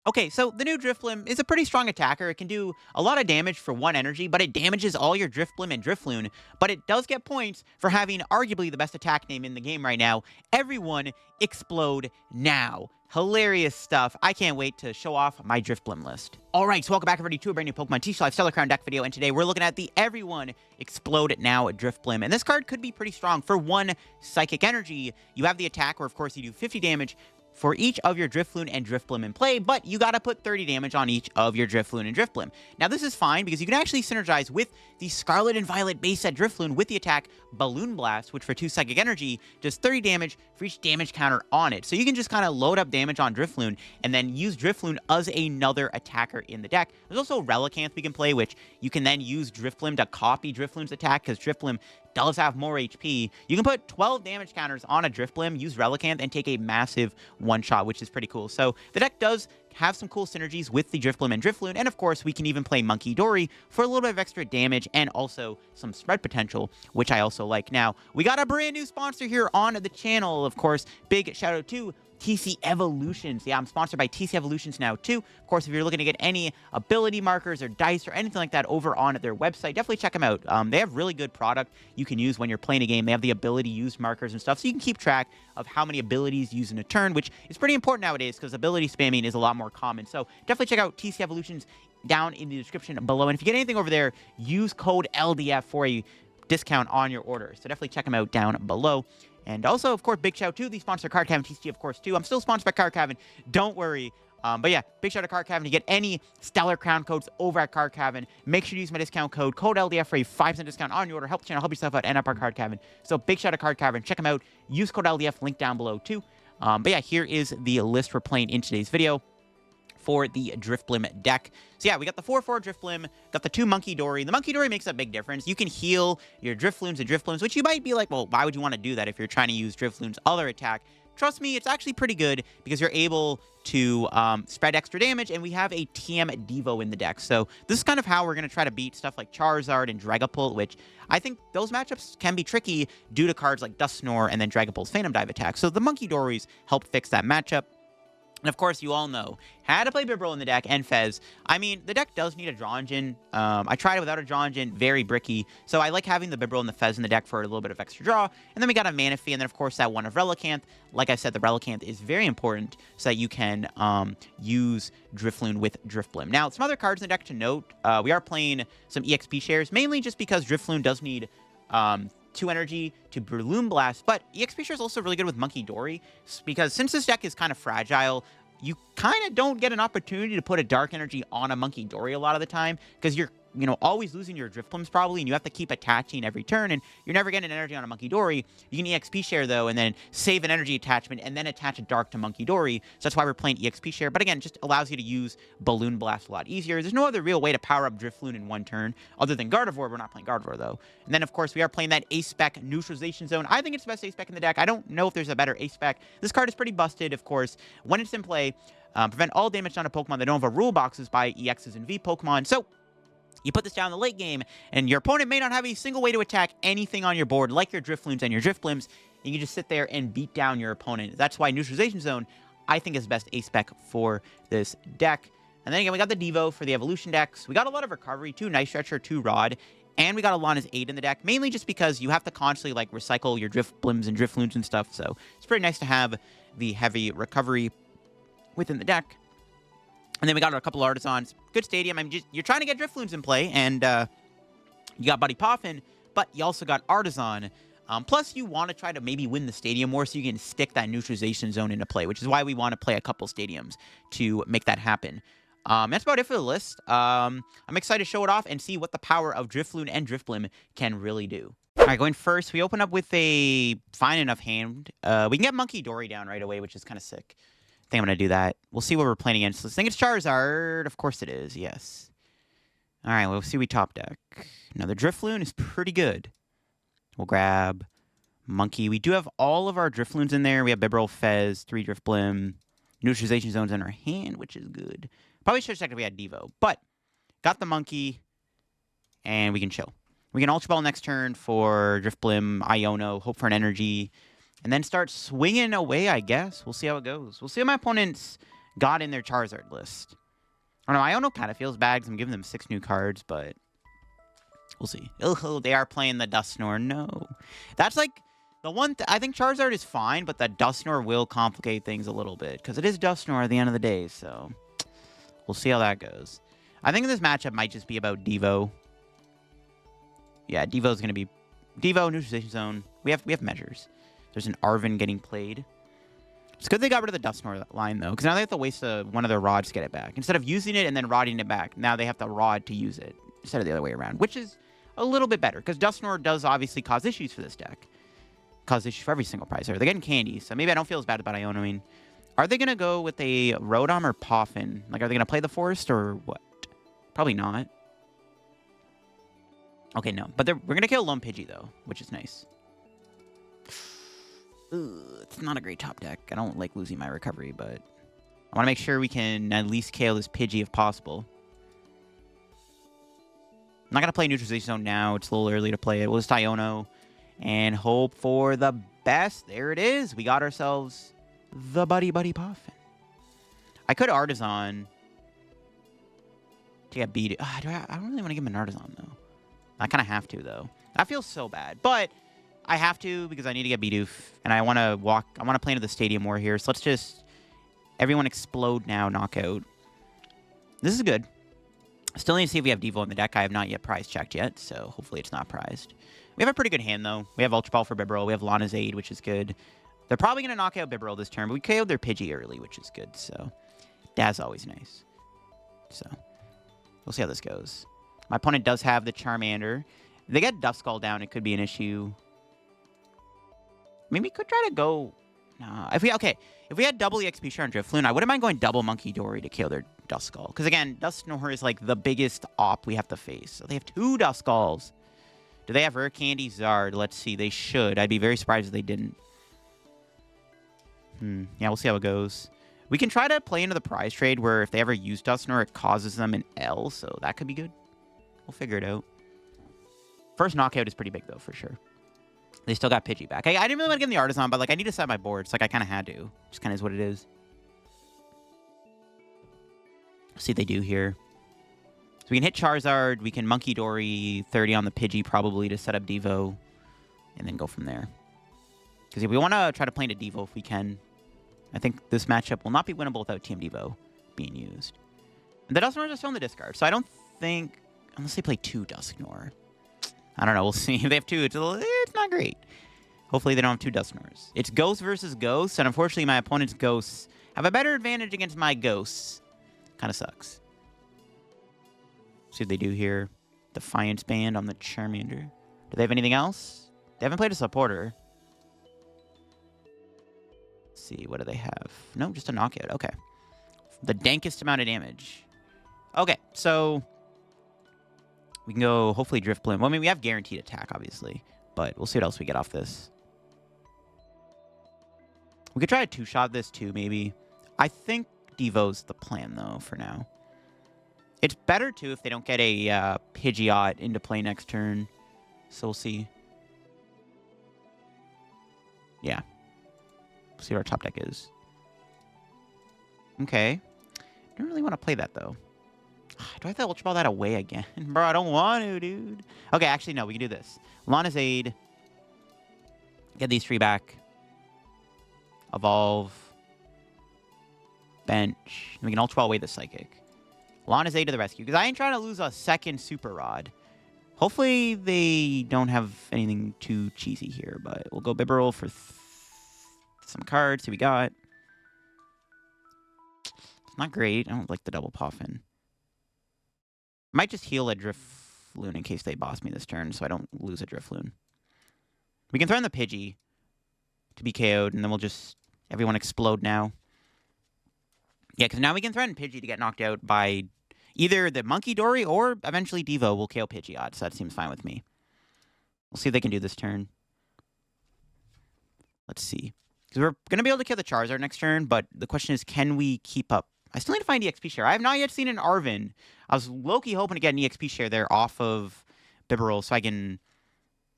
Okay, so the new Drifblim is a pretty strong attacker. It can do a lot of damage for 1 energy, but it damages all your Drifblim and Drifloon. But it does get points for having arguably the best attack name in the game right now. Everyone Explode Now. Hilarious stuff. I can't wait to show off my Drifblim list. Alright, so welcome back everybody to a brand new Pokemon TCG Live Stellar Crown deck video, and today we're looking at the Everyone Explode Now Drifblim. And this card could be pretty strong. For 1 Psychic Energy, you have the attack where of course you do 50 damage for each of your Drifloon and Drifblim in play, but you gotta put 30 damage on each of your Drifloon and Drifblim. Now this is fine because you can actually synergize with the Scarlet and Violet base set Drifloon with the attack Balloon Blast, which for 2 Psychic Energy does 30 damage for each damage counter on it. So you can just kind of load up damage on Drifloon and then use Drifloon as another attacker in the deck. There's also Relicanth we can play, which you can then use Drifblim to copy Drifloon's attack because Drifblim does have more HP. You can put 12 damage counters on a Drifblim, use Relicanth, and take a massive one-shot, which is pretty cool. So the deck does have some cool synergies with the Drifblim and Drifloon, and of course, we can even play Munkidori for a little bit of extra damage and also some spread potential, which I also like. Now, we got a brand new sponsor here on the channel, of course. Big shout out to TC Evolutions. Yeah, I'm sponsored by TC Evolutions now, too. Of course, if you're looking to get any ability markers or dice or anything like that over on their website, definitely check them out. They have really good product you can use when you're playing a game. They have the ability-used markers and stuff, so you can keep track of how many abilities you use in a turn, which is pretty important nowadays because ability spamming is a lot more common. So definitely check out TC Evolutions down in the description below. And if you get anything over there, use code LDF for a discount on your order. So definitely check them out down below. And also, of course, big shout out to the sponsor, Card Cavern TCG, of course, too. I'm still sponsored by Card Cavern. Don't worry. But yeah, big shout out to Card Cavern. To get any Stellar Crown codes over at Card Cavern, make sure to use my discount code LDF for a 5% discount on your order. Help the channel, help yourself out, and up our Card Cavern. So big shout out to Card Cavern. Check them out. Use code LDF, link down below, too. But yeah, here is the list we're playing in today's video for the Drifblim deck. So yeah, we got the 4/4 Drifblim, got the 2 Munkidori. The Munkidori makes a big difference. You can heal your Drifloons and Drifblims, which you might be like, well, why would you want to do that if you're trying to use Drifloon's other attack? Trust me, it's actually pretty good because you're able to spread extra damage, and we have a TM Devo in the deck. So this is kind of how we're going to try to beat stuff like Charizard and Dragapult, which I think those matchups can be tricky due to cards like Dusknoir and then Dragapult's Phantom Dive attack. So the Munkidoris help fix that matchup. And of course, you all know how to play Bibarel in the deck, and Fez. I mean, the deck does need a draw engine. I tried it without a draw engine, very bricky. So I like having the Bibarel and the Fez in the deck for a little bit of extra draw. And then we got a Manaphy, and then of course that one of Relicanth. Like I said, the Relicanth is very important so that you can use Drifloon with Drifblim. Now, some other cards in the deck to note. We are playing some EXP shares, mainly just because Drifloon does need 2 energy to Balloon Blast, but EXP Share is also really good with Munkidori, because since this deck is kind of fragile, you kind of don't get an opportunity to put a Dark Energy on a Munkidori a lot of the time, because you're, always losing your Drifblims probably, and you have to keep attaching every turn, and you're never getting an energy on a Munkidori. You can EXP Share, though, and then save an energy attachment, and then attach a Dark to Munkidori, so that's why we're playing EXP Share, but again, just allows you to use Balloon Blast a lot easier. There's no other real way to power up Drifloon in one turn, other than Gardevoir. We're not playing Gardevoir, though. And then, of course, we are playing that Ace-Spec Neutralization Zone. I think it's the best Ace-Spec in the deck. I don't know if there's a better Ace-Spec. This card is pretty busted, of course. When it's in play, prevent all damage done to Pokemon that don't have a rule boxes by EXs and V Pokemon. So you put this down in the late game, and your opponent may not have a single way to attack anything on your board, like your Drifloons and your Drifblims. You can just sit there and beat down your opponent. That's why Neutralization Zone, I think, is the best Ace-Spec for this deck. And then again, we got the Devo for the Evolution decks. We got a lot of recovery, 2 Night Stretcher, 2 Rod, and we got a Lana's 8 in the deck, mainly just because you have to constantly, like, recycle your Drifblims and Drifloons and stuff, so it's pretty nice to have the heavy recovery within the deck. And then we got a couple of Artazons. Good stadium. I mean, you're trying to get Drifloons in play, and you got Buddy Poffin, but you also got Artazon. Plus, you want to try to maybe win the stadium more so you can stick that Neutralization Zone into play, which is why we want to play a couple stadiums to make that happen. That's about it for the list. I'm excited to show it off and see what the power of Drifloon and Drifblim can really do. All right, going first, we open up with a fine enough hand. We can get Munkidori down right away, which is kind of sick. I think I'm going to do that. We'll see what we're playing against. Let's think it's Charizard. Of course it is, yes. All right, we'll see we top deck. Now, the Drifloon is pretty good. We'll grab Monkey. We do have all of our Drifloons in there. We have Bibarel, Fez, 3 Drifblim, Neutralization Zones in our hand, which is good. Probably should have checked if we had Devo, but got the Monkey, and we can chill. We can Ultra Ball next turn for Drifblim, Iono, hope for an energy, and then start swinging away, I guess. We'll see how it goes. We'll see what my opponent's got in their Charizard list. I don't know, Iono kind of feels bad because I'm giving them 6 new cards, but we'll see. Oh, they are playing the Dusknoir. No. That's like the one I think Charizard is fine, but the Dusknoir will complicate things a little bit because it is Dusknoir at the end of the day, so we'll see how that goes. I think this matchup might just be about Devo. Yeah, Devo's going to be Devo, Neutralization Zone. We have measures. There's an Arven getting played. It's good they got rid of the Dusknoir line, though, because now they have to waste one of their rods to get it back. Instead of using it and then rodding it back, now they have to rod to use it instead of the other way around, which is a little bit better, because Dusknoir does obviously cause issues for this deck. Cause issues for every single prize. They're getting candy, so maybe I don't feel as bad about Ionoing. Are they going to go with a Rotom or Poffin? Like, are they going to play the Forest or what? Probably not. Okay, no. But we're going to kill Lone Pidgey, though, which is nice. Ugh, it's not a great top deck. I don't like losing my recovery, but I want to make sure we can at least KO this Pidgey if possible. I'm not going to play Neutralization Zone now. It's a little early to play it. We'll just Iono and hope for the best. There it is. We got ourselves the Buddy-Buddy Poffin. I could Artazon to get beat. I don't really want to give him an Artazon, though. I kind of have to, though. That feels so bad. But I have to because I need to get Bidoof. And I want to play into the Stadium War here. So let's just Everyone Explode Now knockout. This is good. Still need to see if we have Devo in the deck. I have not yet prize checked yet, so hopefully it's not prized. We have a pretty good hand, though. We have Ultra Ball for Bibarel. We have Lana's Aid, which is good. They're probably going to knock out Bibarel this turn, but we KO'd their Pidgey early, which is good, so that's always nice. So we'll see how this goes. My opponent does have the Charmander. If they get Duskull down, it could be an issue. Maybe we could try to go... No. If we had double EXP share on Drifloon, I wouldn't mind going double Munkidori to kill their Duskull. Because again, Dusknoir is like the biggest op we have to face. So they have 2 Duskulls. Do they have Rare Candy Zard? Let's see. They should. I'd be very surprised if they didn't. Yeah, we'll see how it goes. We can try to play into the prize trade where if they ever use Dusknoir, it causes them an L. So that could be good. We'll figure it out. First knockout is pretty big, though, for sure. They still got Pidgey back. I didn't really want to get in the Artazon, but like I need to set my boards. Like I kind of had to. Just kind of is what it is. Let's see what they do here. So we can hit Charizard. We can Munkidori 30 on the Pidgey probably to set up Devo. And then go from there. Because we want to try to play into Devo if we can. I think this matchup will not be winnable without Team Devo being used. And the Dusknoir is still in the discard. So I don't think... Unless they play 2 Dusknoir. I don't know. We'll see. If they have 2, it's not great. Hopefully they don't have 2 Dusknoirs. It's Ghost versus Ghosts, and unfortunately my opponent's Ghosts have a better advantage against my Ghosts. Kind of sucks. See what they do here. Defiance Band on the Charmander. Do they have anything else? They haven't played a supporter. Let's see. What do they have? No, just a knockout. Okay. The dankest amount of damage. Okay, so... We can go, hopefully, Drifblim. Well, I mean, we have guaranteed attack, obviously. But we'll see what else we get off this. We could try to 2-shot this, too, maybe. I think Devo's the plan, though, for now. It's better, too, if they don't get a Pidgeot into play next turn. So we'll see. Yeah. We'll see what our top deck is. Okay. Don't really want to play that, though. Do I have to Ultra Ball that away again? Bro, I don't want to, dude. Okay, actually, no. We can do this. Lana's Aid. Get these 3 back. Evolve. Bench. And we can Ultra Ball away the Psychic. Lana's Aid to the rescue. Because I ain't trying to lose a second Super Rod. Hopefully, they don't have anything too cheesy here. But we'll go Bibarel for some cards. See what we got. It's not great. I don't like the double Poffin. Might just heal a Drifloon in case they boss me this turn, so I don't lose a Drifloon. We can throw in the Pidgey to be KO'd, and then we'll just... Everyone Explode Now. Yeah, because now we can threaten Pidgey to get knocked out by either the Munkidori or eventually Devo will KO Pidgeot, so that seems fine with me. We'll see if they can do this turn. Let's see. Because we're going to be able to kill the Charizard next turn, but the question is, can we keep up? I still need to find EXP share. I have not yet seen an Arven. I was low-key hoping to get an EXP share there off of Bibarel so I can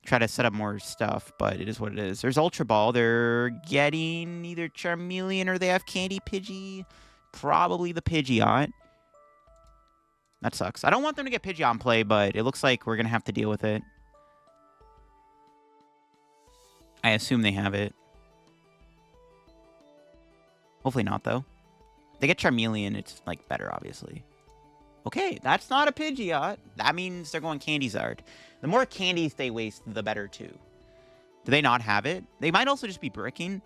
try to set up more stuff, but it is what it is. There's Ultra Ball. They're getting either Charmeleon or they have Candy Pidgey. probably the Pidgeot. That sucks. I don't want them to get Pidgeot in play, but it looks like we're going to have to deal with it. I assume they have it. Hopefully not, though. If they get Charmeleon, it's, like, better, obviously. Okay, that's not a Pidgeot. That means they're going Candyzard. The more candies they waste, the better, too. Do they not have it? They might also just be bricking.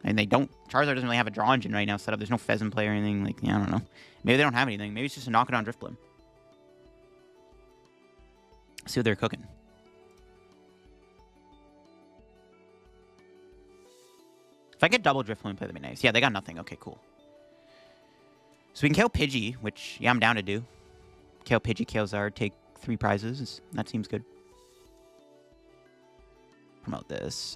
And they don't... Charizard doesn't really have a draw engine right now set up. There's no Pheasant play or anything. Like, yeah, I don't know. Maybe they don't have anything. Maybe it's just a knock it on Drifblim. See what they're cooking. If I get double Drifloon play, that'd be nice. Yeah, they got nothing. Okay, cool. So we can KO Pidgey, which, yeah, I'm down to do. KO Pidgey, KO Zard, take 3 prizes. That seems good. Promote this.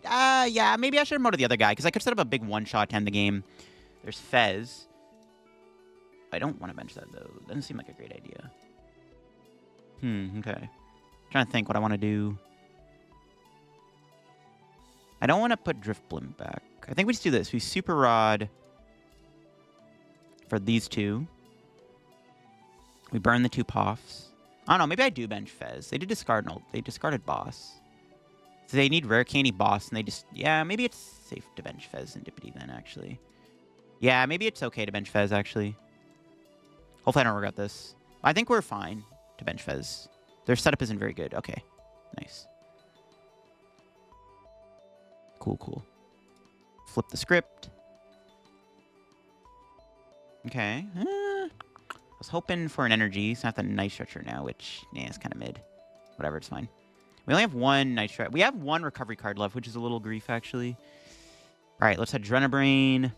Yeah, maybe I should have promoted the other guy, because I could set up a big one-shot to end the game. There's Fez. I don't want to bench that, though. Doesn't seem like a great idea. Okay. Trying to think what I want to do. I don't want to put Drifblim back. I think we just do this. We Super Rod for these two. We burn the 2 Poffs. I don't know. Maybe I do bench Fez. They did discard an ult. They discarded Boss. So they need Rare Candy Boss, and they just... Yeah, maybe it's safe to bench Fezandipiti then, actually. Yeah, maybe it's okay to bench Fez, actually. Hopefully I don't regret this. I think we're fine to bench Fez. Their setup isn't very good. Okay. Nice. Cool, cool. Flip the script. Okay. I was hoping for an energy. It's not the Night Stretcher now, which, yeah, it's kind of mid. Whatever, it's fine. We only have 1 Night Stretcher. We have 1 recovery card left, which is a little grief, actually. All right, let's Adrenabrain.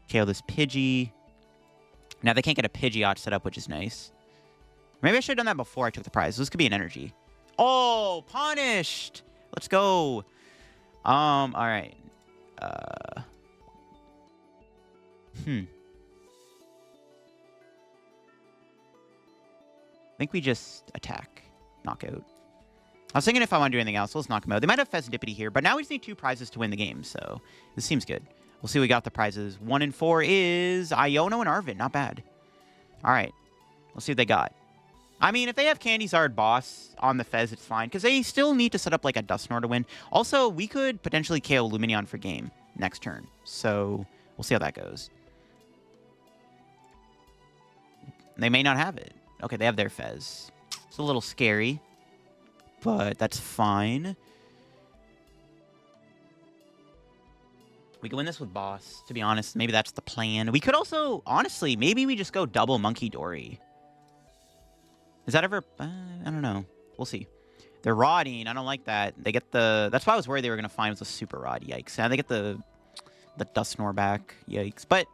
KO this Pidgey. Now they can't get a Pidgeot set up, which is nice. Maybe I should have done that before I took the prize. This could be an energy. Oh, punished! Let's go. All right. I think we just attack. Knockout. I was thinking if I want to do anything else, let's knock them out. They might have Fezandipiti here, but now we just need 2 prizes to win the game, so this seems good. We'll see what we got the prizes. 1 and 4 is Iono and Arven. Not bad. All right. Let's see what they got. I mean, if they have Candyzard Boss on the Fez, it's fine, because they still need to set up like a Dusknoir to win. Also, we could potentially KO Lumineon for game next turn, so we'll see how that goes. They may not have it. Okay, they have their Fez. It's a little scary, but that's fine. We can win this with Boss, to be honest. Maybe that's the plan. We could also, honestly, maybe we just go double Munkidori. Is that ever... I don't know. We'll see. They're Rodding. I don't like that. They get the... That's why I was worried they were going to find was a Super Rod. Yikes. Now they get the Dusknoir back. Yikes. But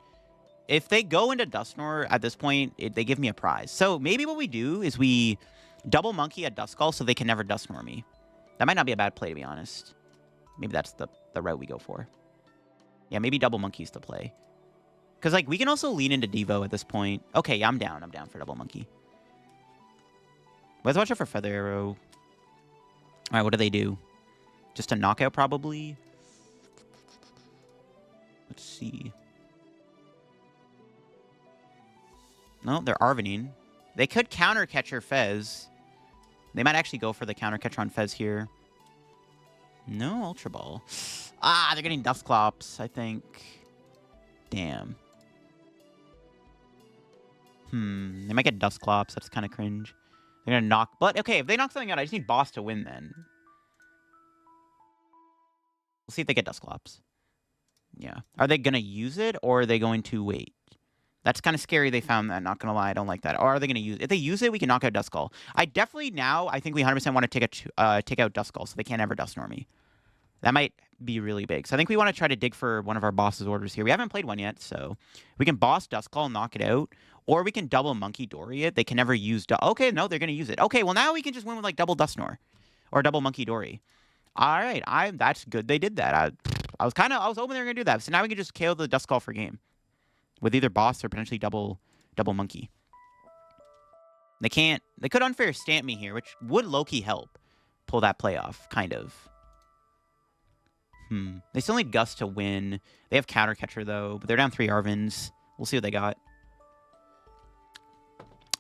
if they go into Dusknoir at this point, they give me a prize. So maybe what we do is we double Monkey at Duskull so they can never Dusknoir me. That might not be a bad play, to be honest. Maybe that's the route we go for. Yeah, maybe double Monkey's the play. Because, like, we can also lean into Devo at this point. Okay, yeah, I'm down. I'm down for double Monkey. Let's watch out for Feather Arrow. All right, what do they do? Just a knockout, probably? Let's see. No, they're Arvening. They could counter Catcher Fez. They might actually go for the counter catcher on Fez here. No Ultra Ball. Ah, they're getting Dusclops, I think. Damn. They might get Dusclops. That's kind of cringe. They're going to knock... But, okay, if they knock something out, I just need Boss to win then. We'll see if they get Dusclops. Yeah. Are they going to use it, or are they going to wait? That's kind of scary they found that, not going to lie. I don't like that. Or are they going to use it? If they use it, we can knock out Duskull. I definitely now, I think we 100% want to take out Duskull so they can't ever Dusknoir me. That might be really big. So I think we want to try to dig for one of our boss's orders here. We haven't played one yet, so we can boss Duskull and knock it out. Or we can double Munkidori it. They can never use... Okay, no, they're going to use it. Okay, well now we can just win with like double Dusknoir. Or double Munkidori. All right, that's good they did that. I was hoping they were going to do that. So now we can just KO the Duskull for game. With either boss or potentially double Monkey. They could unfair stamp me here, which would low-key help pull that play off, kind of. They still need Gust to win. They have Counter Catcher, though, but they're down 3 Arvens. We'll see what they got.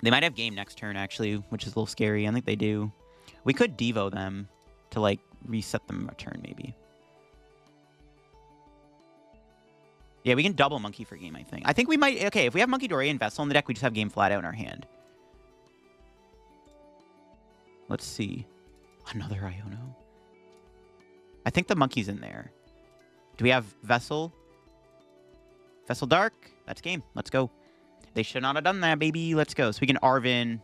They might have game next turn, actually, which is a little scary. I think they do. We could Devo them to, like, reset them a turn, maybe. Yeah, we can double Monkey for game, I think. I think we might... Okay, if we have Munkidori and Vessel in the deck, we just have game flat out in our hand. Let's see. Another Iono. I think the Monkey's in there. Do we have Vessel? Vessel Dark? That's game. Let's go. They should not have done that, baby. Let's go. So we can Arven.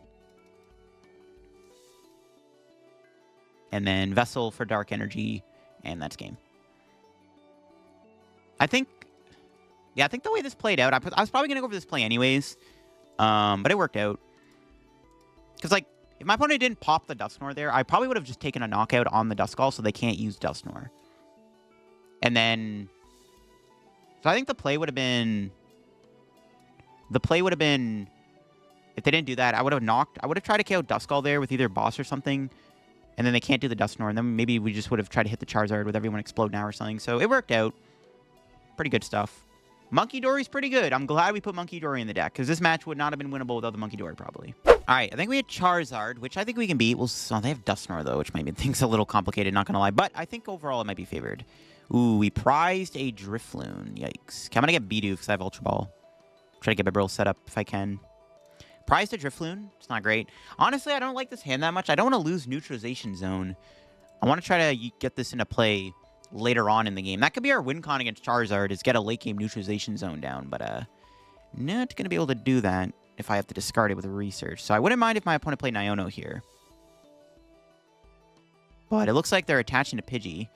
And then Vessel for Dark Energy. And that's game. I think... Yeah, I think the way this played out... I was probably going to go for this play anyways. But it worked out. Because, like, if my opponent didn't pop the Dusknoir there, I probably would have just taken a knockout on the Duskull so they can't use Dusknoir. And then... So I think the play would have been... The play would have been... If they didn't do that, I would have knocked... I would have tried to KO Duskull there with either Boss or something. And then they can't do the Dusknoir. And then maybe we just would have tried to hit the Charizard with Everyone Explode Now or something. So it worked out. Pretty good stuff. Munkidori's pretty good. I'm glad we put Munkidori in the deck, because this match would not have been winnable without the Munkidori, probably. Alright, I think we had Charizard, which I think we can beat. Well, oh, they have Dusknoir, though, which might make things a little complicated, not gonna lie. But I think overall it might be favored. Ooh, we prized a Drifloon. Yikes. Okay, I'm gonna get Bidoof, because I have Ultra Ball. Try to get Bibarel set up if I can. Prized a Drifloon. It's not great. Honestly, I don't like this hand that much. I don't want to lose Neutralization Zone. I want to try to get this into play later on in the game. That could be our win con against Charizard, is get a late game Neutralization Zone down, but not going to be able to do that if I have to discard it with a research. So I wouldn't mind if my opponent played Iono here. But it looks like they're attaching to Pidgey.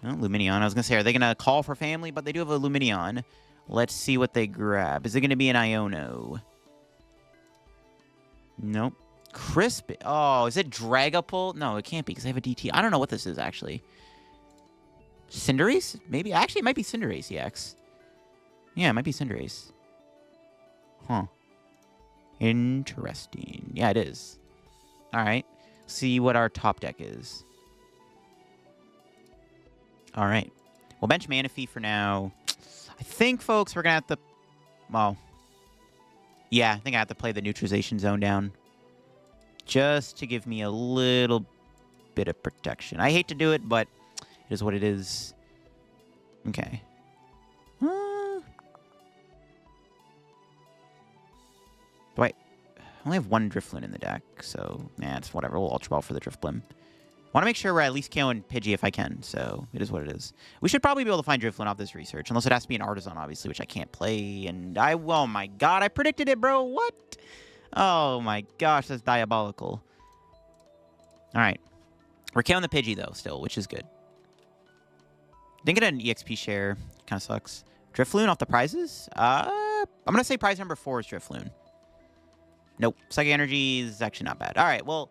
Oh, Lumineon. I was going to say, are they going to call for family? But they do have a Lumineon. Let's see what they grab. Is it going to be an Iono? Nope. Crisp. Oh, is it Dragapult? No, it can't be because I have a DT. I don't know what this is, actually. Cinderace? Maybe. Actually, it might be Cinderace EX. Yeah, it might be Cinderace. Huh. Interesting. Yeah, it is. Alright. See what our top deck is. Alright. We'll bench Manaphy for now. I think, folks, we're going to have to... Well... Yeah, I think I have to play the Neutralization Zone down. Just to give me a little bit of protection. I hate to do it, but... It is what it is. Okay. I only have one Drifloon in the deck, so yeah, it's whatever. We'll Ultra Ball for the Drifblim. Want to make sure we're at least KOing Pidgey if I can, so it is what it is. We should probably be able to find Drifloon off this research, unless it has to be an Artazon, obviously, which I can't play. And oh my god, I predicted it, bro. What? Oh my gosh, that's diabolical. All right, we're KOing the Pidgey though, still, which is good. Didn't get an EXP share. Kind of sucks. Drifloon off the prizes? I'm going to say prize number 4 is Drifloon. Nope. Psychic Energy is actually not bad. All right, well,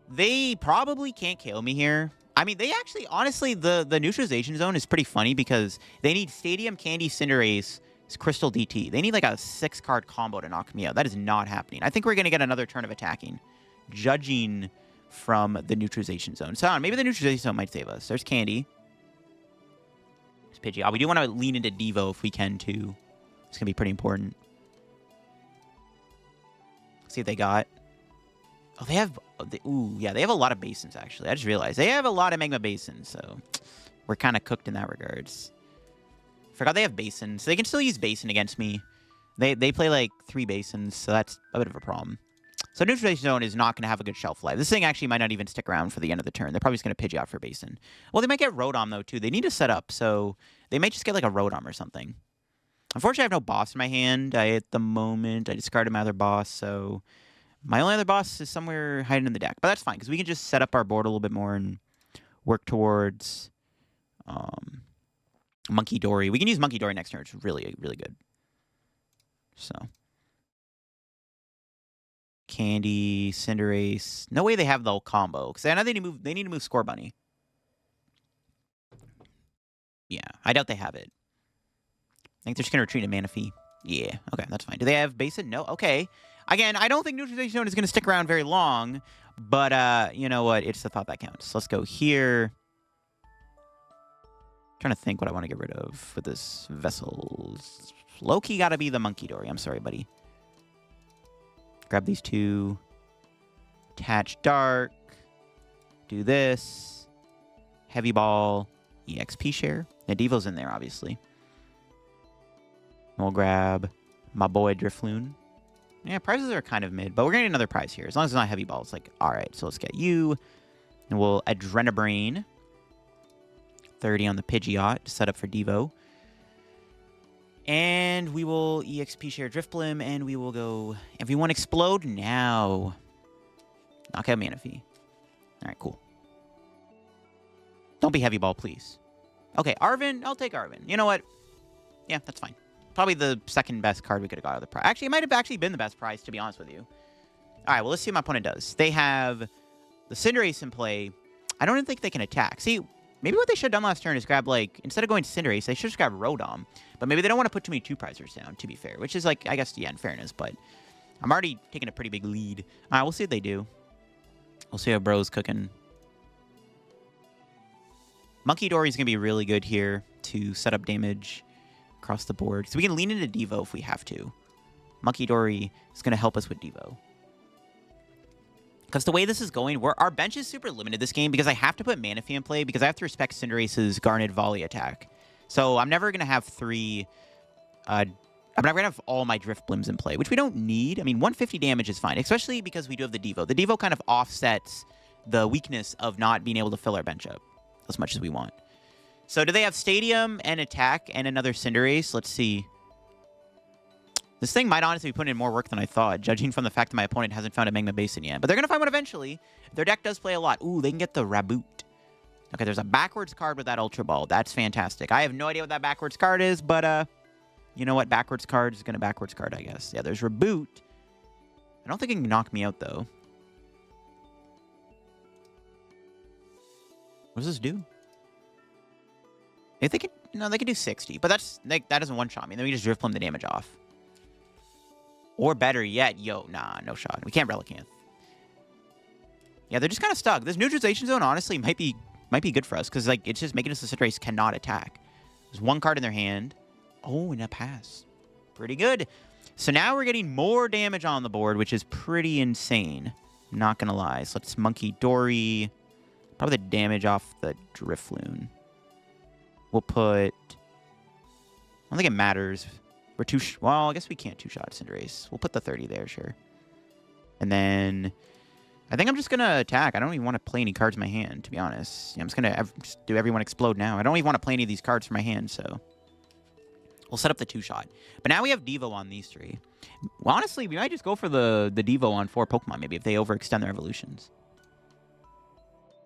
they probably can't KO me here. I mean, they actually, honestly, the Neutralization Zone is pretty funny because they need Stadium, Candy, Cinderace, Crystal DT. They need like a 6-card combo to knock me out. That is not happening. I think we're going to get another turn of attacking, judging from the Neutralization Zone. So maybe the Neutralization Zone might save us. There's Candy. Pidgey. We do want to lean into Devo if we can, too. It's going to be pretty important. Let's see what they got. Oh, they have... Ooh, yeah, they have a lot of basins, actually. I just realized. They have a lot of Magma Basins, so... We're kind of cooked in that regards. Forgot they have basins. They can still use basin against me. They play, like, 3 basins, so that's a bit of a problem. So Neutralization Zone is not going to have a good shelf life. This thing actually might not even stick around for the end of the turn. They're probably just going to Pidgey out for Basin. Well, they might get Rotom, though, too. They need to set up, so they might just get, like, a Rotom or something. Unfortunately, I have no boss in my hand. At the moment, I discarded my other boss, so my only other boss is somewhere hiding in the deck. But that's fine, because we can just set up our board a little bit more and work towards Munkidori. We can use Munkidori next turn. It's really, really good. So... Candy, Cinderace. No way they have the whole combo. Because I know they need to move Score Bunny. Yeah, I doubt they have it. I think they're just going to retreat to Manaphy. Yeah, okay, that's fine. Do they have Basin? No? Okay. Again, I don't think Neutralization Zone is going to stick around very long. But, you know what? It's the thought that counts. Let's go here. Trying to think what I want to get rid of with this Vessels. Low-key gotta be the Munkidori. I'm sorry, buddy. Grab these two. Attach Dark. Do this. Heavy Ball. EXP share. The Devo's in there, obviously. We'll grab my boy Drifloon. Yeah, prizes are kind of mid, but we're getting another prize here. As long as it's not Heavy Ball, it's like, alright, so let's get you. And we'll Adrenabrain. 30 on the Pidgeot to set up for Devo. And we will EXP share Drifblim, and we will go Everyone Explode Now. Knock out Manaphy. Alright, cool. Don't be Heavy Ball, please. Okay, Arven. I'll take Arven. You know what? Yeah, that's fine. Probably the second best card we could have got out of the prize. Actually, it might have actually been the best prize, to be honest with you. Alright, well, let's see what my opponent does. They have the Cinderace in play. I don't even think they can attack. See, maybe what they should have done last turn is grab, like, instead of going to Cinderace, they should just grab Rodom. But maybe they don't want to put too many two-prizers down, to be fair. Which is, like, I guess, yeah, in fairness. But I'm already taking a pretty big lead. Alright, we'll see what they do. We'll see how bro's cooking. Munkidori is going to be really good here to set up damage across the board. So we can lean into Devo if we have to. Munkidori is going to help us with Devo. Because the way this is going, our bench is super limited this game because I have to put Manaphy in play because I have to respect Cinderace's Garnet Volley attack. So I'm never going to have I'm never going to have all my Drifblims in play, which we don't need. I mean, 150 damage is fine, especially because we do have the Devo. The Devo kind of offsets the weakness of not being able to fill our bench up as much as we want. So do they have Stadium and Attack and another Cinderace? Let's see. This thing might honestly be putting in more work than I thought, judging from the fact that my opponent hasn't found a Magma Basin yet. But they're going to find one eventually. Their deck does play a lot. Ooh, they can get the Raboot. Okay, there's a backwards card with that Ultra Ball. That's fantastic. I have no idea what that backwards card is, but you know what? Backwards card is going to backwards card, I guess. Yeah, there's Raboot. I don't think it can knock me out, though. What does this do? If they can, no, they can do 60, but that doesn't one-shot me. Then we just Drifblim the damage off. Or better yet, nah, no shot. We can't Relicanth. Yeah, they're just kind of stuck. This Neutralization Zone, honestly, might be good for us, because like it's just making us the Cinderace cannot attack. There's one card in their hand. Oh, and a pass. Pretty good. So now we're getting more damage on the board, which is pretty insane. I'm not going to lie. So let's Munkidori. Probably the damage off the Drifloon. We'll put... I don't think it matters. We're well, I guess we can't two-shot Cinderace. We'll put the 30 there, sure. And then... I think I'm just going to attack. I don't even want to play any cards in my hand, to be honest. Yeah, I'm just going to just do Everyone Explode now. I don't even want to play any of these cards for my hand, so... We'll set up the two-shot. But now we have Devo on these three. Well, honestly, we might just go for the Devo on 4 Pokemon, maybe, if they overextend their evolutions.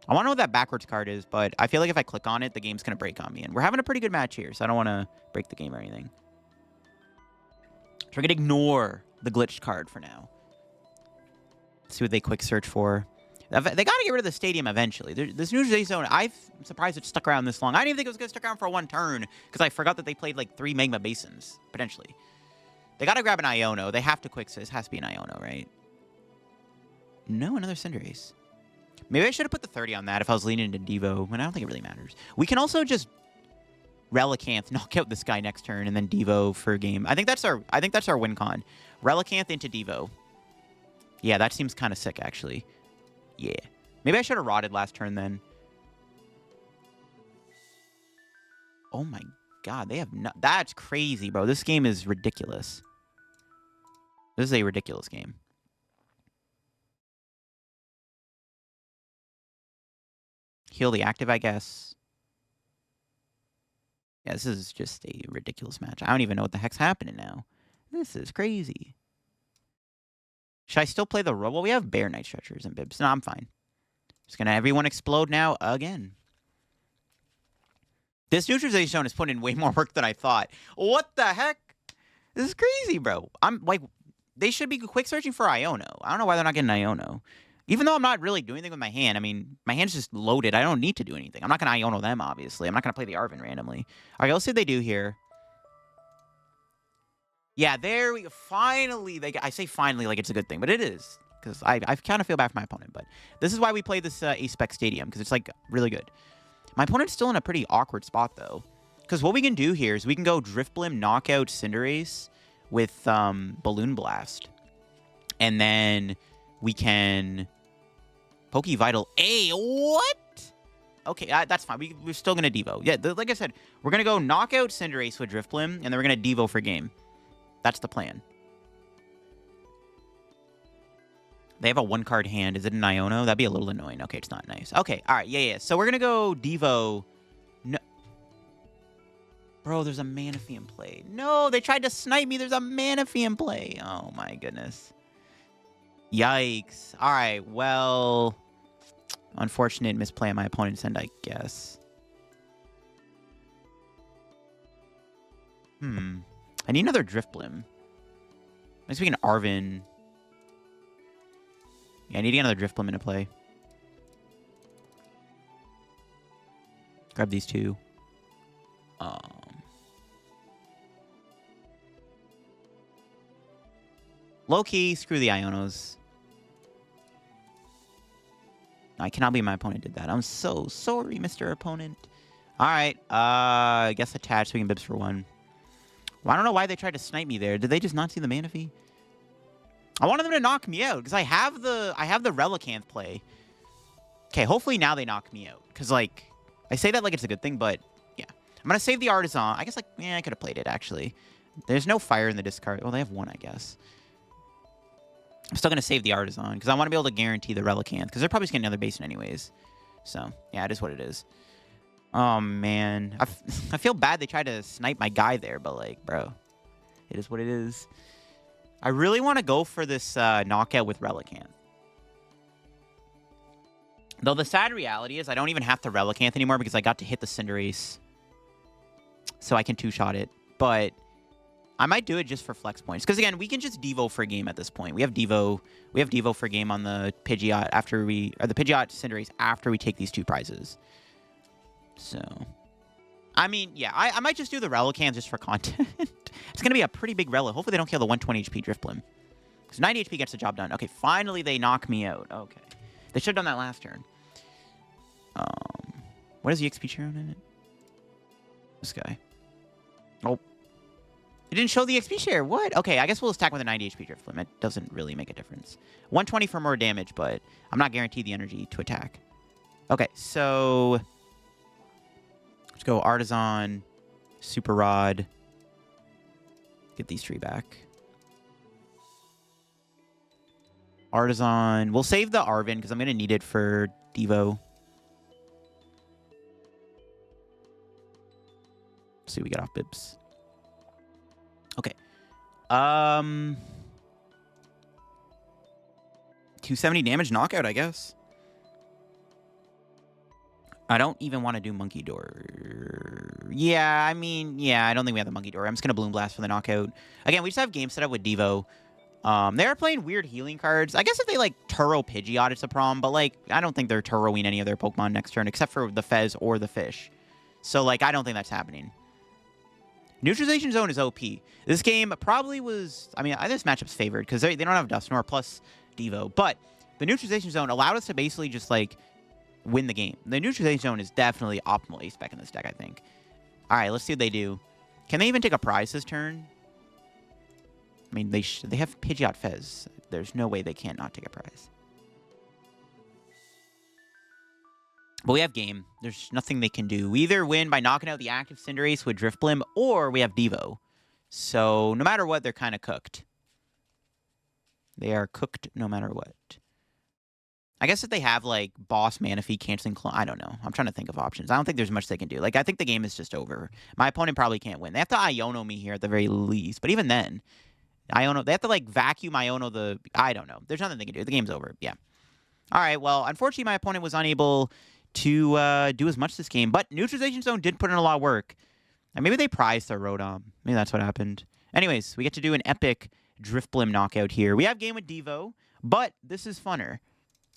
I want to know what that backwards card is, but I feel like if I click on it, the game's going to break on me. And we're having a pretty good match here, so I don't want to break the game or anything. So we're going to ignore the glitched card for now. Let's see what they quick search for. They got to get rid of the Stadium eventually. This Neutralization Zone, I'm surprised it stuck around this long. I didn't even think it was going to stick around for one turn, because I forgot that they played like 3 Magma Basins, potentially. They got to grab an Iono. They have to quick search. This has to be an Iono, right? No, another Cinderace. Maybe I should have put the 30 on that if I was leaning into Devo, but I don't think it really matters. We can also just Relicanth, knock out this guy next turn, and then Devo for a game. I think that's our win con. Relicanth into Devo. Yeah, that seems kind of sick, actually. Yeah. Maybe I should have rotted last turn then. Oh my god, they have no... That's crazy, bro. This game is ridiculous. This is a ridiculous game. Heal the active, I guess. Yeah, this is just a ridiculous match. I don't even know what the heck's happening now. This is crazy. Should I still play the Well, we have Bear Night Stretchers and Bibs. No, I'm fine. Just gonna Everyone Explode now again. This Neutralization Zone is putting in way more work than I thought. What the heck? This is crazy, bro. I'm like, they should be quick searching for Iono. I don't know why they're not getting Iono. Even though I'm not really doing anything with my hand. I mean, my hand's just loaded. I don't need to do anything. I'm not going to Iono them, obviously. I'm not going to play the Arven randomly. All right, let's see what they do here. Yeah, there we go. Finally. I say finally like it's a good thing, but it is. Because I kind of feel bad for my opponent. But this is why we play this A-Spec Stadium, because it's, like, really good. My opponent's still in a pretty awkward spot, though. Because what we can do here is we can go Drifblim Knockout Cinderace with Balloon Blast. And then we can Pokevital A. What? Okay, that's fine. We're still going to Devo. Yeah, like I said, we're going to go Knockout Cinderace with Drifblim, and then we're going to Devo for game. That's the plan. They have a one-card hand. Is it an Iono? That'd be a little annoying. Okay, it's not nice. Okay, all right, yeah. So we're going to go Devo. No. Bro, there's a Manaphy in play. No, they tried to snipe me. There's a Manaphy in play. Oh, my goodness. Yikes. All right, well, unfortunate misplay on my opponent's end, I guess. I need another Drifblim. Maybe we can Arven. Yeah, I need to get another Drifblim into play. Grab these two. Low-key, screw the Ionos. I cannot believe my opponent did that. I'm so sorry, Mr. Opponent. Alright, I guess attach so we can Bibs for one. Well, I don't know why they tried to snipe me there. Did they just not see the Manaphy? I wanted them to knock me out, because I have the Relicanth play. Okay, hopefully now they knock me out. Because, like, I say that like it's a good thing, but, yeah. I'm going to save the Artazon. I guess, like, yeah, I could have played it, actually. There's no fire in the discard. Well, they have one, I guess. I'm still going to save the Artazon, because I want to be able to guarantee the Relicanth, because they're probably just getting another basin anyways. So, yeah, it is what it is. Oh, man. I feel bad they tried to snipe my guy there, but, like, bro, it is what it is. I really want to go for this knockout with Relicanth. Though the sad reality is I don't even have to Relicanth anymore because I got to hit the Cinderace. So I can two-shot it. But I might do it just for flex points. Because, again, we can just Devo for game at this point. We have Devo for game on the Pidgeot after we... Or the Pidgeot Cinderace after we take these two prizes. So... I mean, yeah, I might just do the Relicanth just for content. It's going to be a pretty big Relic. Hopefully they don't kill the 120 HP Drifblim. Because 90 HP gets the job done. Okay, finally they knock me out. Okay. They should have done that last turn. What is the XP share on it? This guy. Oh. It didn't show the XP share. What? Okay, I guess we'll attack with a 90 HP Drifblim. It doesn't really make a difference. 120 for more damage, but I'm not guaranteed the energy to attack. Okay, so... Let's go Artazon, Super Rod. Get these three back. Artazon. We'll save the Arven because I'm going to need it for Devo. Let's see what we get off Bibs. Okay. 270 damage knockout, I guess. I don't even want to do Munkidori. Yeah, I mean, yeah, I don't think we have the Munkidori. I'm just going to Balloon Blast for the knockout. Again, we just have game set up with Devo. They are playing weird healing cards. I guess if they, like, Turo Pidgeot, it's a problem. But, like, I don't think they're Turoing any of their Pokemon next turn, except for the Fez or the Fish. So, like, I don't think that's happening. Neutralization Zone is OP. This game probably was... I mean, this matchup's favored, because they don't have Dusknoir plus Devo. But the Neutralization Zone allowed us to basically just, like... win the game. The Neutralization Zone is definitely optimal ace spec in this deck, I think. All right, let's see what they do. Can they even take a prize this turn? I mean, they have Pidgeot Fez. There's no way they can't not take a prize. But we have game. There's nothing they can do. We either win by knocking out the active Cinderace with Drifblim, or we have Devo. So no matter what, they're kind of cooked. They are cooked no matter what. I guess if they have, like, Boss Manaphy canceling clone, I don't know. I'm trying to think of options. I don't think there's much they can do. Like, I think the game is just over. My opponent probably can't win. They have to Iono me here at the very least. But even then, they have to, like, vacuum Iono I don't know. There's nothing they can do. The game's over. Yeah. All right, well, unfortunately, my opponent was unable to do as much this game. But Neutralization Zone did put in a lot of work. And maybe they prized their Rodom. Maybe that's what happened. Anyways, we get to do an epic Drifblim knockout here. We have game with Devo, but this is funner.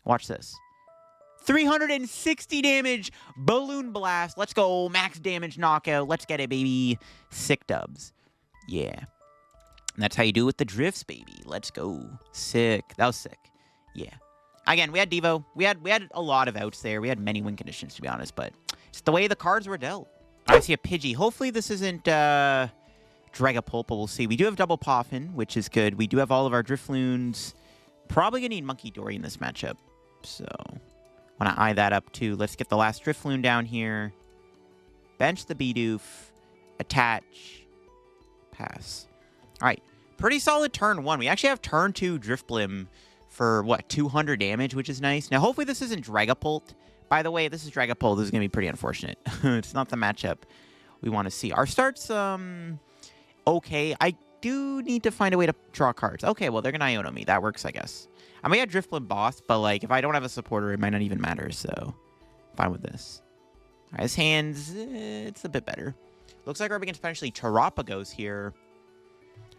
Watch this. 360 damage Balloon Blast. Let's go. Max damage knockout. Let's get it, baby. Sick dubs. Yeah. And that's how you do it with the drifts, baby. Let's go. Sick. That was sick. Yeah. Again, we had Devo. We had a lot of outs there. We had many win conditions, to be honest, but It's the way the cards were dealt. I see a Pidgey. Hopefully this isn't Dragapult, but we'll see. We do have double Poffin, which is good. We do have all of our Drifloons. Probably going to need Munkidori in this matchup. So, want to eye that up too. Let's get the last Drifloon down here. Bench the Bidoof. Attach. Pass. All right. Pretty solid turn 1. We actually have turn 2 Drifblim for, what, 200 damage, which is nice. Now, hopefully this isn't Dragapult. By the way, if this is Dragapult, this is going to be pretty unfortunate. It's not the matchup we want to see. Our start's, okay. I do need to find a way to draw cards. Okay, well, they're going to Iono me. That works, I guess. I may have Drifblim Boss, but, like, if I don't have a supporter, it might not even matter, so fine with this. All right, his hands, it's a bit better. Looks like we're up against potentially Terapagos here.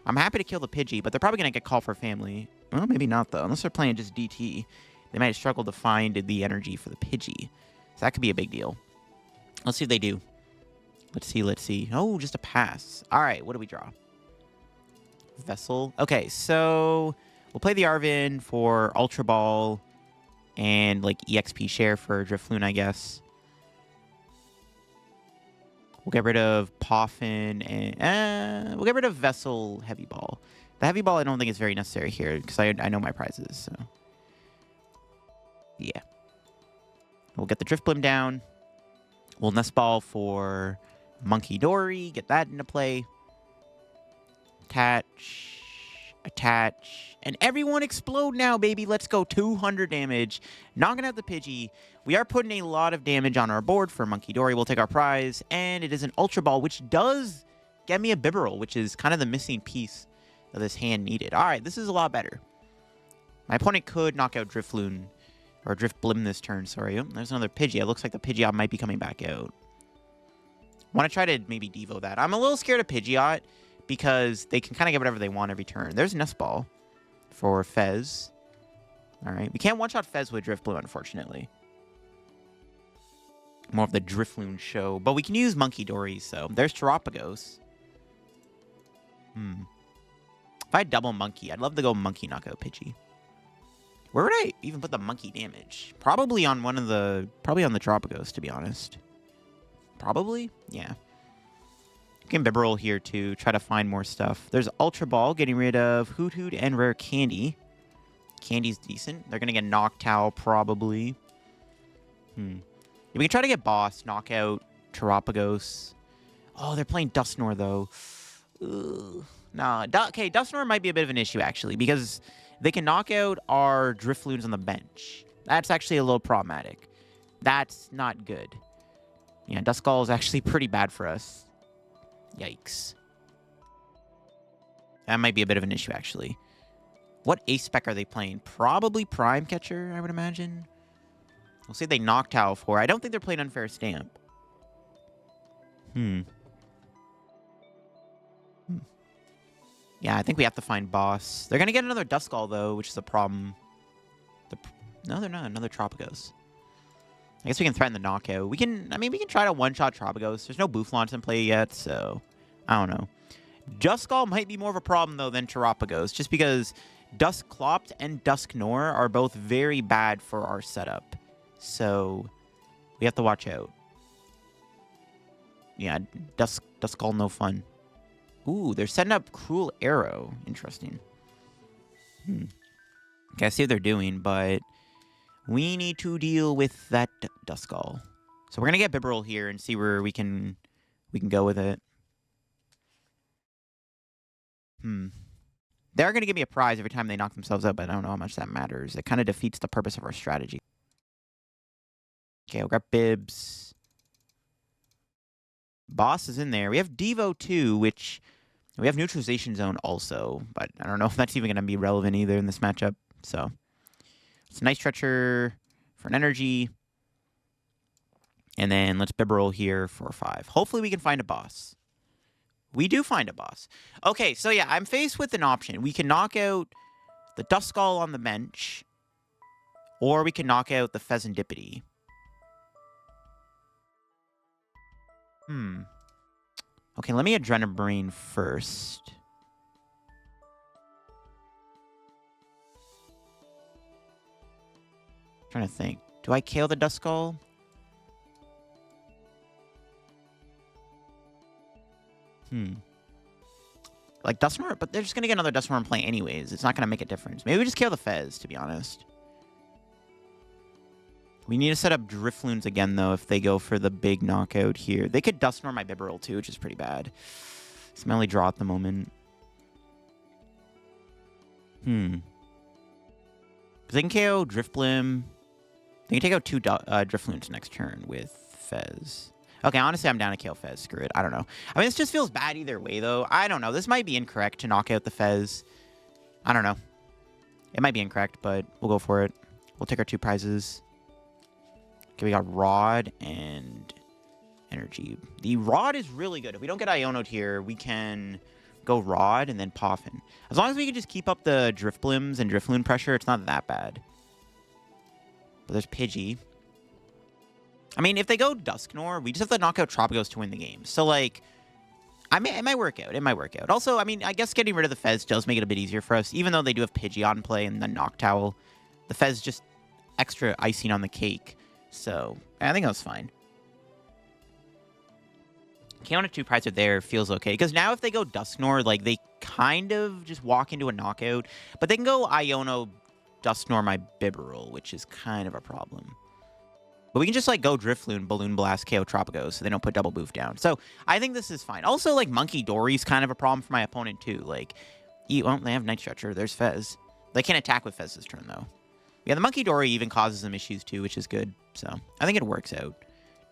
I'm happy to kill the Pidgey, but they're probably going to get called for family. Well, maybe not, though. Unless they're playing just DT. They might struggle to find the energy for the Pidgey. So that could be a big deal. Let's see if they do. Let's see, let's see. Oh, just a pass. All right, what do we draw? Vessel. Okay, so we'll play the Arven for Ultra Ball and, like, EXP share for Drifloon, I guess. We'll get rid of Poffin and... we'll get rid of Vessel Heavy Ball. The Heavy Ball I don't think is very necessary here because I know my prizes, so... yeah. We'll get the Drifblim down. We'll Nest Ball for Munkidori. Get that into play. Attach. Attach. And Everyone Explode Now, baby. Let's go. 200 damage. Knocking out the Pidgey. We are putting a lot of damage on our board for Munkidori. We'll take our prize. And it is an Ultra Ball, which does get me a Bibarel, which is kind of the missing piece that this hand needed. All right, this is a lot better. My opponent could knock out Drifloon. Or Drifblim this turn, sorry. Oh, there's another Pidgey. It looks like the Pidgeot might be coming back out. Want to try to maybe Devo that. I'm a little scared of Pidgeot because they can kind of get whatever they want every turn. There's Nest Ball for Fez. All right. We can't one-shot Fez with Drifblim, unfortunately. More of the Drifloon show. But we can use Munkidori, so there's Terapagos. If I had double Monkey, I'd love to go Monkey knockout Pidgey. Where would I even put the monkey damage? Probably on one of the... probably on the Terapagos, to be honest. Probably? Yeah. You can Bibarel here to try to find more stuff. There's Ultra Ball, getting rid of Hoot Hoot and Rare Candy. Candy's decent. They're going to get Noctowl, probably. We can try to get Boss, knock out Terapagos. Oh, they're playing Dusknoir, though. Ugh. Nah, okay, Dusknoir might be a bit of an issue, actually, because... they can knock out our Drifloons on the bench. That's actually a little problematic. That's not good. Yeah, Duskull is actually pretty bad for us. Yikes. That might be a bit of an issue, actually. What Ace Spec are they playing? Probably Prime Catcher, I would imagine. We'll see if they Noctowl for. I don't think they're playing Unfair Stamp. Yeah, I think we have to find Boss. They're going to get another Duskull, though, which is a problem. No, they're not. Another Terapagos. I guess we can threaten the knockout. We can try to one-shot Terapagos. There's no Bouffalant in play yet, so I don't know. Duskull might be more of a problem, though, than Terapagos, just because Dusclops and Dusknoir are both very bad for our setup. So we have to watch out. Yeah, Duskull, no fun. Ooh, they're setting up Cruel Arrow. Interesting. Okay, I see what they're doing, but we need to deal with that Duskull. So we're going to get Bibarel here and see where we can go with it. They're going to give me a prize every time they knock themselves out, but I don't know how much that matters. It kind of defeats the purpose of our strategy. Okay, we'll grab Bibs. Boss is in there. We have Devo too, which we have Neutralization Zone also, but I don't know if that's even going to be relevant either in this matchup. So it's Night Stretcher for an energy. And then let's Bibarel here for 5. Hopefully we can find a boss. We do find a boss. Okay, so yeah, I'm faced with an option. We can knock out the Duskull on the bench, or we can knock out the Fezandipiti. Okay, let me Adrenabrain first. Trying to think. Do I KO the Duskull? Like Dusknoir, but they're just going to get another Dusknoir in play anyways. It's not going to make a difference. Maybe we just kill the Fez, to be honest. We need to set up Drifloons again, though, if they go for the big knockout here. They could Dusknoir my Bibarel, too, which is pretty bad. It's my only draw at the moment. Because they can KO Drifblim. They can take out 2 Drifloons next turn with Fez. Okay, honestly, I'm down to KO Fez. Screw it. I don't know. I mean, this just feels bad either way, though. I don't know. This might be incorrect to knock out the Fez. I don't know. It might be incorrect, but we'll go for it. We'll take our 2 prizes. Okay, we got Rod and Energy. The Rod is really good. If we don't get Iono'd here, we can go Rod and then Poffin. As long as we can just keep up the Drifblims and Drifloon pressure, it's not that bad. But there's Pidgey. I mean, if they go Dusknoir, we just have to knock out Tropicos to win the game. So, like, it might work out. It might work out. Also, I mean, I guess getting rid of the Fez does make it a bit easier for us. Even though they do have Pidgeot in play and then Noctowl, the Fez just extra icing on the cake. So, I think that was fine. Count of 2 prizes are there feels okay. Because now if they go Dusknoir, like, they kind of just walk into a knockout. But they can go Iono Dusknoir my Bibarel, which is kind of a problem. But we can just, like, go Drifloon, Balloon Blast, KO Tropicos, so they don't put double boof down. So, I think this is fine. Also, like, Munkidori's kind of a problem for my opponent, too. Like, well, they have Night Stretcher. There's Fez. They can't attack with Fez this turn, though. Yeah, the Munkidori even causes some issues, too, which is good. So, I think it works out.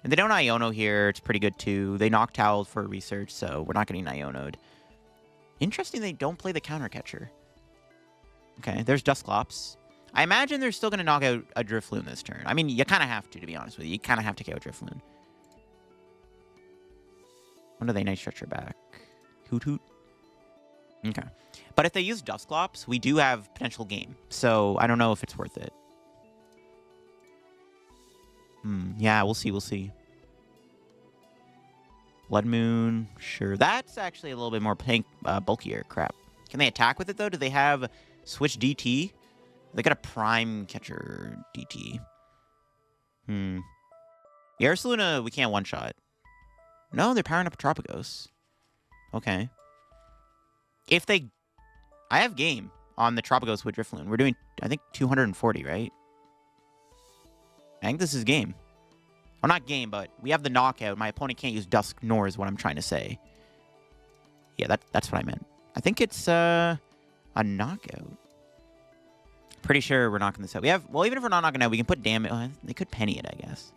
And they don't Iono here. It's pretty good, too. They Noctowl for research, so we're not getting Iono'd. Interesting they don't play the Counter Catcher. Okay, there's Dusclops. I imagine they're still going to knock out a Drifloon this turn. I mean, you kind of have to be honest with you. You kind of have to KO Drifloon. When do they Night Stretcher back? Hoot Hoot. Okay. But if they use Dusclops, we do have potential game. So, I don't know if it's worth it. Yeah, we'll see. We'll see. Blood Moon. Sure. That's actually a little bit more bulkier. Crap. Can they attack with it, though? Do they have Switch DT? They got a Prime Catcher DT. The Ursaluna, we can't one-shot. No, they're powering up Tropicos. Okay. If they... I have game on the Tropicos with Drifloon. We're doing, I think, 240, right? I think this is game. Well, not game, but we have the knockout. My opponent can't use Dusknoir is what I'm trying to say. Yeah, that's what I meant. I think it's a knockout. Pretty sure we're knocking this out. We have, well, even if we're not knocking out, we can put damage. Oh, they could penny it, I guess.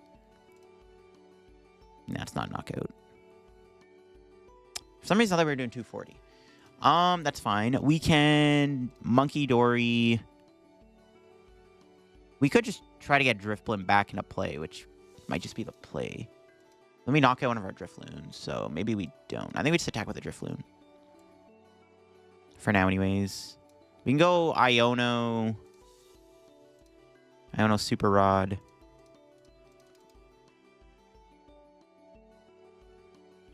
No, it's not a knockout. For some reason, I thought we were doing 240. That's fine. We can Munkidori. We could just try to get Drifblim back into play, which might just be the play. Let me knock out one of our Drifloons, so maybe we don't. I think we just attack with the Drifloon. For now, anyways. We can go Iono. Iono Super Rod.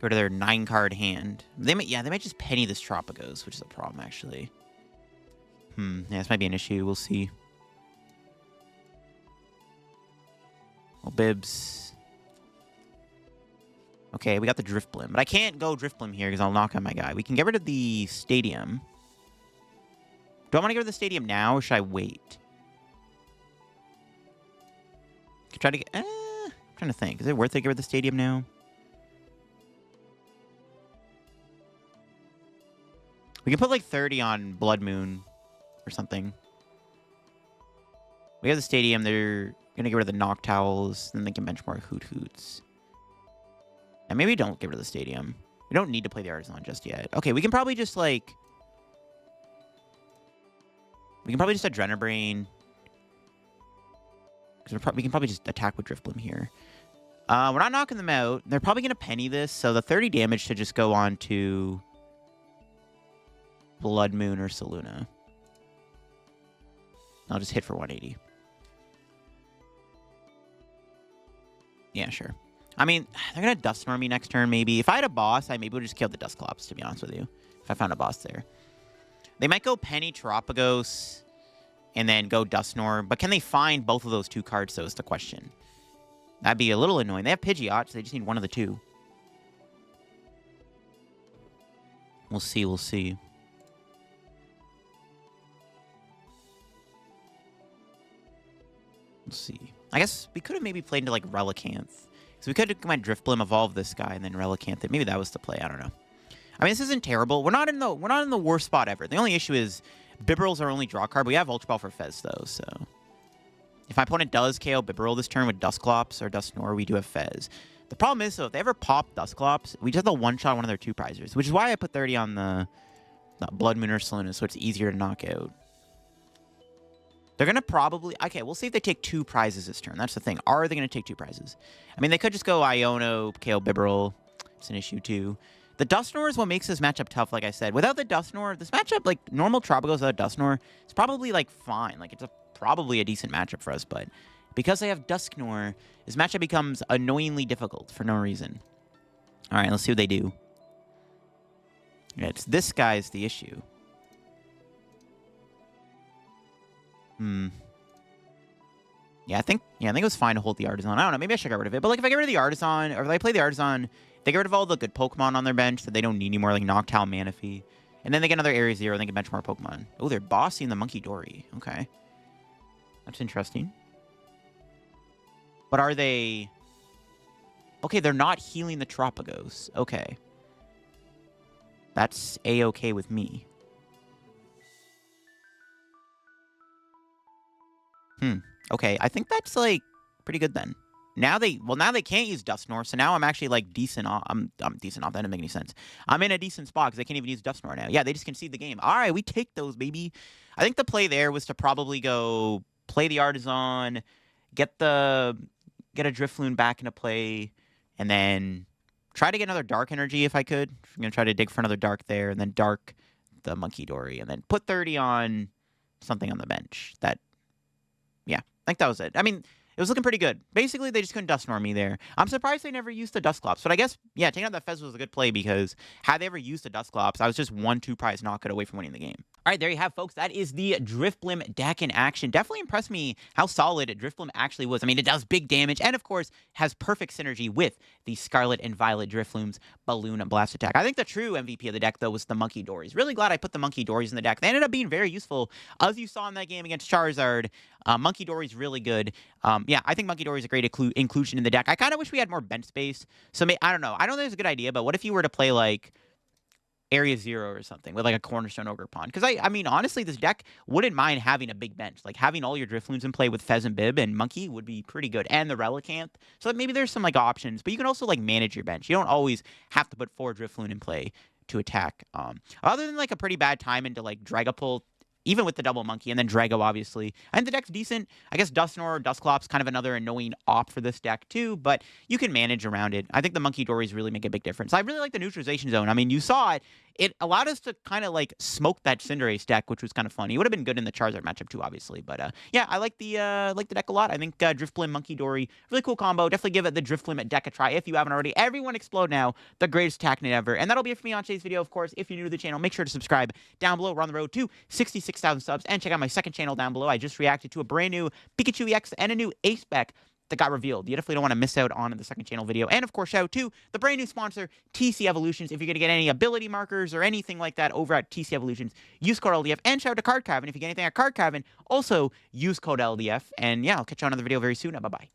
Go to their 9-card hand. They might just penny this Tropicos, which is a problem, actually. Yeah, this might be an issue. We'll see. Well, Bibs. Okay, we got the Drifblim. But I can't go Drifblim here because I'll knock out my guy. We can get rid of the Stadium. Do I want to get rid of the Stadium now, or should I wait? Could try to get... I'm trying to think. Is it worth it to get rid of the Stadium now? We can put like 30 on Blood Moon or something. We have the Stadium. They're going to get rid of the Noctowls. Then they can bench more Hoot Hoots. And maybe don't get rid of the Stadium. We don't need to play the Artazon just yet. Okay, we can probably just like... We can probably just Adrenabrain. Because we can probably just attack with Drifblim here. We're not knocking them out. They're probably going to penny this. So the 30 damage should just go on to... Blood Moon or Saluna. I'll just hit for 180. Yeah, sure. I mean, they're going to Dusknoir me next turn, maybe. If I had a boss, I maybe would just kill the Dusclops, to be honest with you. If I found a boss there. They might go Penny Tropicos and then go Dusknoir. But can they find both of those 2 cards, though, is the question. That'd be a little annoying. They have Pidgeot, so they just need one of the 2. We'll see, we'll see. Let's see. I guess we could have maybe played into, like, Relicanth. So we could have went Drifblim, evolve this guy, and then Relicanth it. Maybe that was the play. I don't know. I mean, this isn't terrible. We're not in the worst spot ever. The only issue is Bibarel's our only draw card. But we have Ultra Ball for Fez, though, so... If my opponent does KO Bibarel this turn with Dusclops or Dusknoir, we do have Fez. The problem is, though, if they ever pop Dusclops, we just have to one-shot one of their 2-prizers, which is why I put 30 on the Blood Moon or Saluna, so it's easier to knock out. They're going to probably... Okay, we'll see if they take 2 prizes this turn. That's the thing. Are they going to take 2 prizes? I mean, they could just go Iono, KO Bibarel. It's an issue, too. The Dusknoir is what makes this matchup tough, like I said. Without the Dusknoir, this matchup, like, normal Tropicals without Dusknoir, it's probably, like, fine. Like, it's probably a decent matchup for us, but because they have Dusknoir, this matchup becomes annoyingly difficult for no reason. All right, let's see what they do. Yeah, it's this guy's the issue. Yeah, I think it was fine to hold the Artazon. I don't know, maybe I should get rid of it. But like if I get rid of the Artazon, or if I play the Artazon, they get rid of all the good Pokemon on their bench that they don't need anymore, like Noctowl, Manaphy. And then they get another Area 0 and they can bench more Pokemon. Oh, they're bossing the Munkidori. Okay. That's interesting. But are they... Okay, they're not healing the Tropicos. Okay. That's A-okay with me. Okay, I think that's, like, pretty good then. Now they can't use Dusknoir, so now I'm actually, like, decent off. I'm decent off. That doesn't make any sense. I'm in a decent spot because they can't even use Dusknoir now. Yeah, they just concede the game. All right, we take those, baby. I think the play there was to probably go play the Artazon, get a Drifloon back into play, and then try to get another Dark Energy if I could. I'm going to try to dig for another Dark there, and then Dark the Munkidori, and then put 30 on something on the bench. Yeah, I think that was it. I mean, it was looking pretty good. Basically, they just couldn't Dusknoir me there. I'm surprised they never used the Dusclops. But I guess, yeah, taking out that Fez was a good play because had they ever used the Dusclops, I was just 1-2 prize knockout away from winning the game. All right, there you have, folks. That is the Drifblim deck in action. Definitely impressed me how solid Drifblim actually was. I mean, it does big damage and, of course, has perfect synergy with the Scarlet and Violet Drifloon's Balloon Blast attack. I think the true MVP of the deck, though, was the Munkidoris. Really glad I put the Munkidoris in the deck. They ended up being very useful. As you saw in that game against Charizard, Munkidori's really good. Yeah, I think Munkidori is a great inclusion in the deck. I kind of wish we had more bench space. So, I don't know. I don't think it's a good idea, but what if you were to play, like, Area 0 or something with, like, a Cornerstone Ogre Pond? Because, I mean, honestly, this deck wouldn't mind having a big bench. Like, having all your Drifloons in play with Fez and Bib and Monkey would be pretty good. And the Relicanth. So, maybe there's some, like, options. But you can also, like, manage your bench. You don't always have to put 4 Drifloon in play to attack. Other than, like, a pretty bad time into, like, Dragapult, even with the double Monkey, and then Drago, obviously. And the deck's decent. I guess Dusknoir or Dusclops kind of another annoying op for this deck, too, but you can manage around it. I think the Munkidoris really make a big difference. I really like the Neutralization Zone. I mean, you saw it. It allowed us to kind of, like, smoke that Cinderace deck, which was kind of funny. It would have been good in the Charizard matchup, too, obviously. But, yeah, I like the deck a lot. I think Drifblim, Munkidori, really cool combo. Definitely give it the Drifblim deck a try if you haven't already. Everyone Explode Now, the greatest attack net ever. And that'll be it for me on today's video, of course. If you're new to the channel, make sure to subscribe down below. We're on the road to 66,000 subs. And check out my second channel down below. I just reacted to a brand new Pikachu EX and a new Ace spec that got revealed. You definitely don't want to miss out on the second channel video. And, of course, shout out to the brand new sponsor, TC Evolutions. If you're going to get any ability markers or anything like that over at TC Evolutions, use code LDF. And shout out to Card Cavern. If you get anything at Card Cavern, also use code LDF. And, yeah, I'll catch you on another video very soon. Bye-bye.